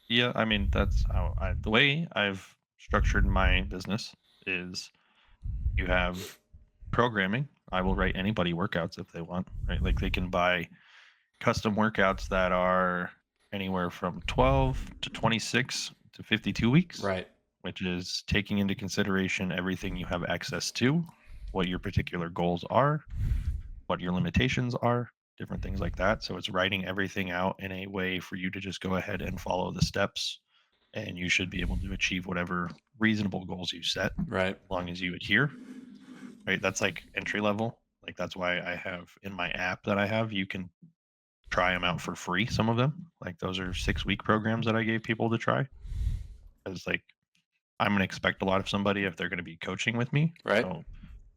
Yeah, I mean, that's how the way I've structured my business is you have programming. I will write anybody workouts if they want, right? Like they can buy custom workouts that are anywhere from 12 to 26 to 52 weeks, Right. which is taking into consideration everything you have access to, what your particular goals are, what your limitations are, different things like that. So it's writing everything out in a way for you to just go ahead and follow the steps, and you should be able to achieve whatever reasonable goals you set Right. as long as you adhere, right? That's like entry level. Like that's why I have in my app that I have, you can try them out for free, some of them. Like those are 6-week programs that I gave people to try. Because like I'm gonna expect a lot of somebody if they're gonna be coaching with me. Right. So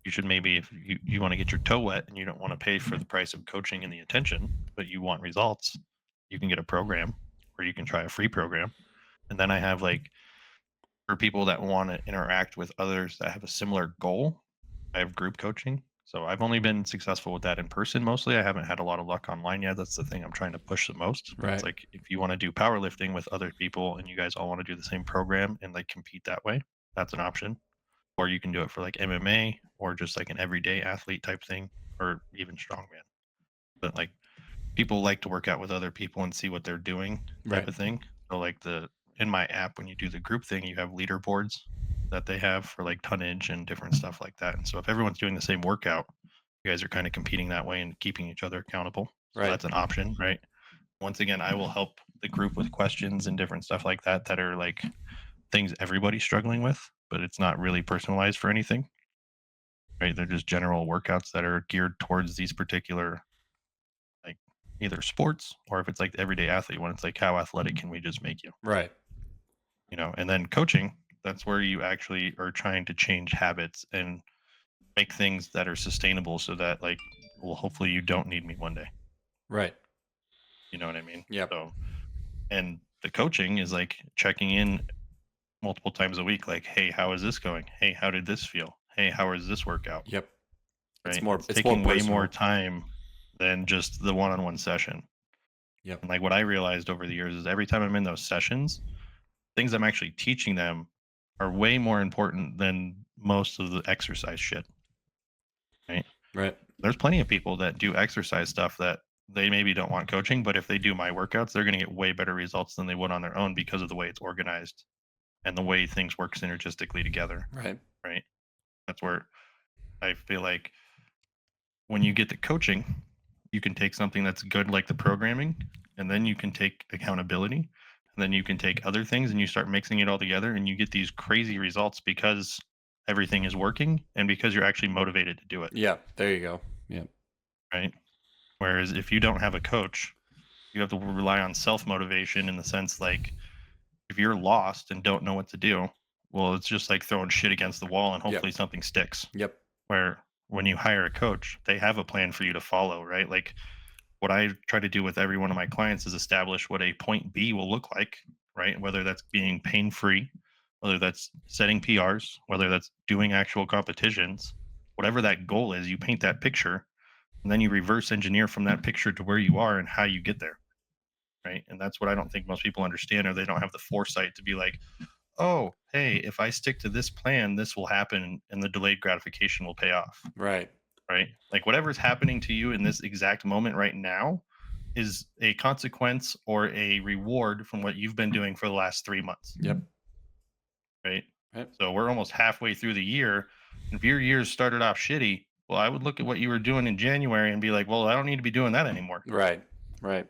you should maybe, if you want to get your toe wet and you don't want to pay for the price of coaching and the attention, but you want results, you can get a program or you can try a free program. And then I have like for people that want to interact with others that have a similar goal, I have group coaching. So I've only been successful with that in person mostly. I haven't had a lot of luck online yet. That's the thing I'm trying to push the most. But it's Right. like if you want to do powerlifting with other people and you guys all want to do the same program and like compete that way, that's an option. Or you can do it for like MMA or just like an everyday athlete type thing or even strongman. But like people like to work out with other people and see what they're doing type Right. of thing. So like the in my app when you do the group thing, you have leaderboards that they have for like tonnage and different stuff like that. And so if everyone's doing the same workout, you guys are kind of competing that way and keeping each other accountable. So Right. that's an option, right? Once again, I will help the group with questions and different stuff like that that are like things everybody's struggling with, but it's not really personalized for anything, right? They're just general workouts that are geared towards these particular like either sports or if it's like the everyday athlete one, it's like how athletic can we just make you? Right. And then coaching, that's where you actually are trying to change habits and make things that are sustainable so that like well hopefully you don't need me one day. Right. You know what I mean? Yep. So and the coaching is like checking in multiple times a week, like, hey, how is this going? Hey, how did this feel? Hey, how is this workout? Yep. It's Right? more It's it's more taking way more personal. time than just the one-on-one session. Yep. And like what I realized over the years is every time I'm in those sessions, things I'm actually teaching them are way more important than most of the exercise shit. Right. Right. There's plenty of people that do exercise stuff that they maybe don't want coaching, but if they do my workouts, they're going to get way better results than they would on their own because of the way it's organized and the way things work synergistically together. Right. Right. That's where I feel like when you get the coaching, you can take something that's good like the programming, and then you can take accountability, and then you can take other things and you start mixing it all together and you get these crazy results because everything is working and because you're actually motivated to do it, Yeah. There you go. Yep. right? Whereas if you don't have a coach, you have to rely on self motivation in the sense like if you're lost and don't know what to do, well, it's just like throwing shit against the wall and Yep. hopefully something sticks. Yep. Where when you hire a coach, they have a plan for you to follow, right? Like what I try to do with every one of my clients is establish what a point B will look like, right? Whether that's being pain free, whether that's setting PRs, whether that's doing actual competitions, whatever that goal is, you paint that picture and then you reverse engineer from that picture to where you are and how you get there, right? And that's what I don't think most people understand, or they don't have the foresight to be like, oh, hey, if I stick to this plan, this will happen and the delayed gratification will pay off, Right. right? Like whatever's happening to you in this exact moment right now is a consequence or a reward from what you've been doing for the last 3 months, Yep. right? Right. So we're almost halfway through the year. If your years started off shitty, well, I would look at what you were doing in January and be like, well, I don't need to be doing that anymore. Right. Right.